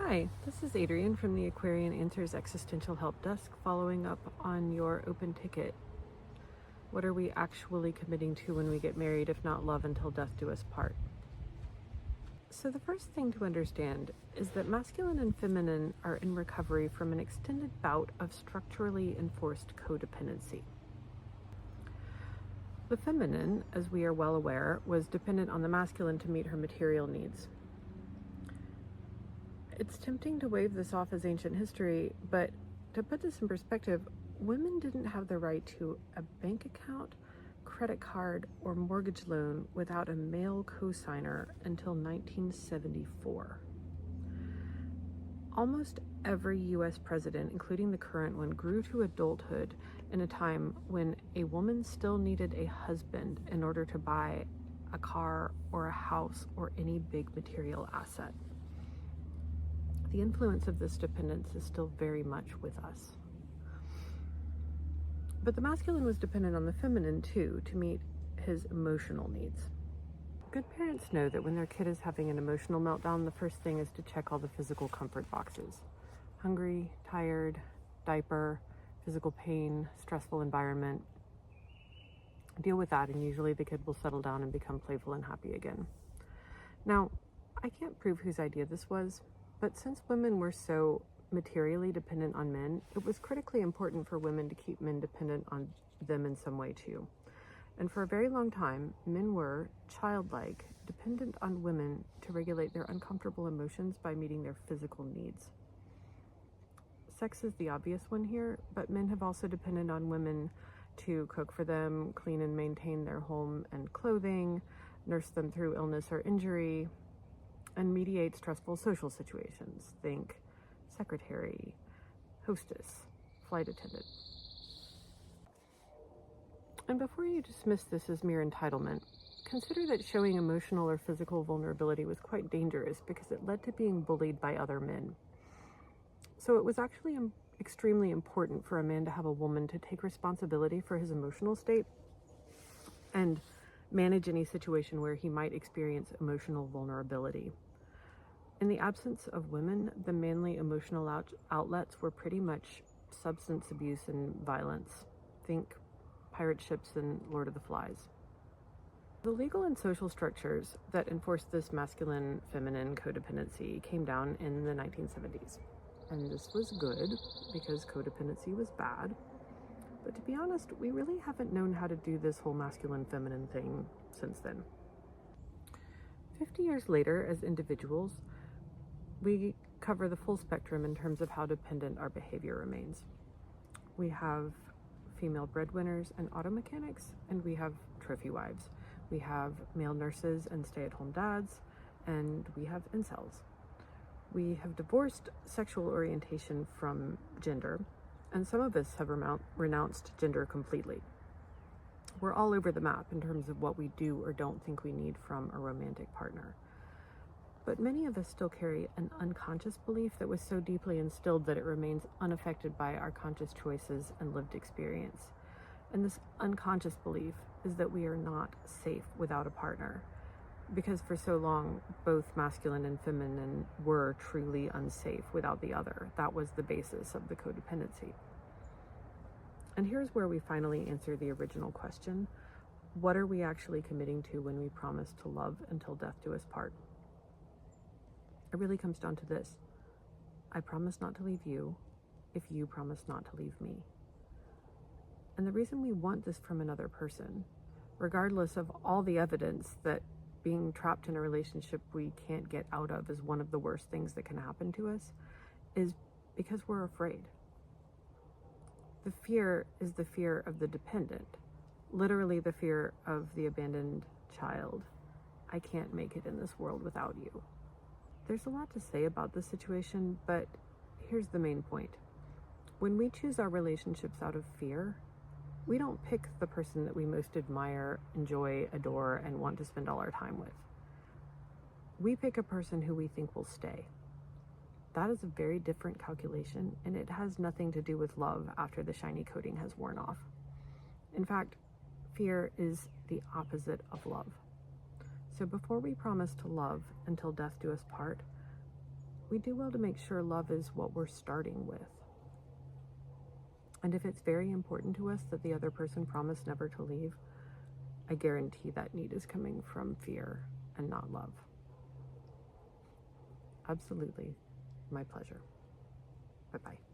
Hi, this is Adrienne from the Aquarian Answers Existential Help Desk, following up on your open ticket. What are we actually committing to when we get married, if not love until death do us part? So the first thing to understand is that masculine and feminine are in recovery from an extended bout of structurally enforced codependency. The feminine, as we are well aware, was dependent on the masculine to meet her material needs. It's tempting to wave this off as ancient history, but to put this in perspective, women didn't have the right to a bank account, credit card, or mortgage loan without a male cosigner until 1974. Almost every US president, including the current one, grew to adulthood in a time when a woman still needed a husband in order to buy a car or a house or any big material asset. The influence of this dependence is still very much with us. But the masculine was dependent on the feminine too to meet his emotional needs. Good parents know that when their kid is having an emotional meltdown, the first thing is to check all the physical comfort boxes. Hungry, tired, diaper, physical pain, stressful environment. Deal with that, and usually the kid will settle down and become playful and happy again. Now, I can't prove whose idea this was, but since women were so materially dependent on men, it was critically important for women to keep men dependent on them in some way too. And for a very long time, men were, childlike, dependent on women to regulate their uncomfortable emotions by meeting their physical needs. Sex is the obvious one here, but men have also depended on women to cook for them, clean and maintain their home and clothing, nurse them through illness or injury, and mediate stressful social situations. Think secretary, hostess, flight attendant. And before you dismiss this as mere entitlement, consider that showing emotional or physical vulnerability was quite dangerous because it led to being bullied by other men. So it was actually extremely important for a man to have a woman to take responsibility for his emotional state and manage any situation where he might experience emotional vulnerability. In the absence of women, the manly emotional outlets were pretty much substance abuse and violence. Think pirate ships and Lord of the Flies. The legal and social structures that enforced this masculine-feminine codependency came down in the 1970s. And this was good because codependency was bad. But to be honest, we really haven't known how to do this whole masculine-feminine thing since then. 50 years later, as individuals, we cover the full spectrum in terms of how dependent our behavior remains. We have female breadwinners and auto mechanics, and we have trophy wives. We have male nurses and stay-at-home dads, and we have incels. We have divorced sexual orientation from gender, and some of us have renounced gender completely. We're all over the map in terms of what we do or don't think we need from a romantic partner. But many of us still carry an unconscious belief that was so deeply instilled that it remains unaffected by our conscious choices and lived experience. And this unconscious belief is that we are not safe without a partner, because for so long, both masculine and feminine were truly unsafe without the other. That was the basis of the codependency. And here's where we finally answer the original question: what are we actually committing to when we promise to love until death do us part? It really comes down to this: I promise not to leave you if you promise not to leave me. And the reason we want this from another person, regardless of all the evidence that being trapped in a relationship we can't get out of is one of the worst things that can happen to us, is because we're afraid. The fear is the fear of the dependent, literally the fear of the abandoned child. I can't make it in this world without you. There's a lot to say about this situation, but here's the main point. When we choose our relationships out of fear, we don't pick the person that we most admire, enjoy, adore, and want to spend all our time with. We pick a person who we think will stay. That is a very different calculation, and it has nothing to do with love after the shiny coating has worn off. In fact, fear is the opposite of love. So before we promise to love until death do us part, we do well to make sure love is what we're starting with. And if it's very important to us that the other person promise never to leave, I guarantee that need is coming from fear and not love. Absolutely. My pleasure. Bye-bye.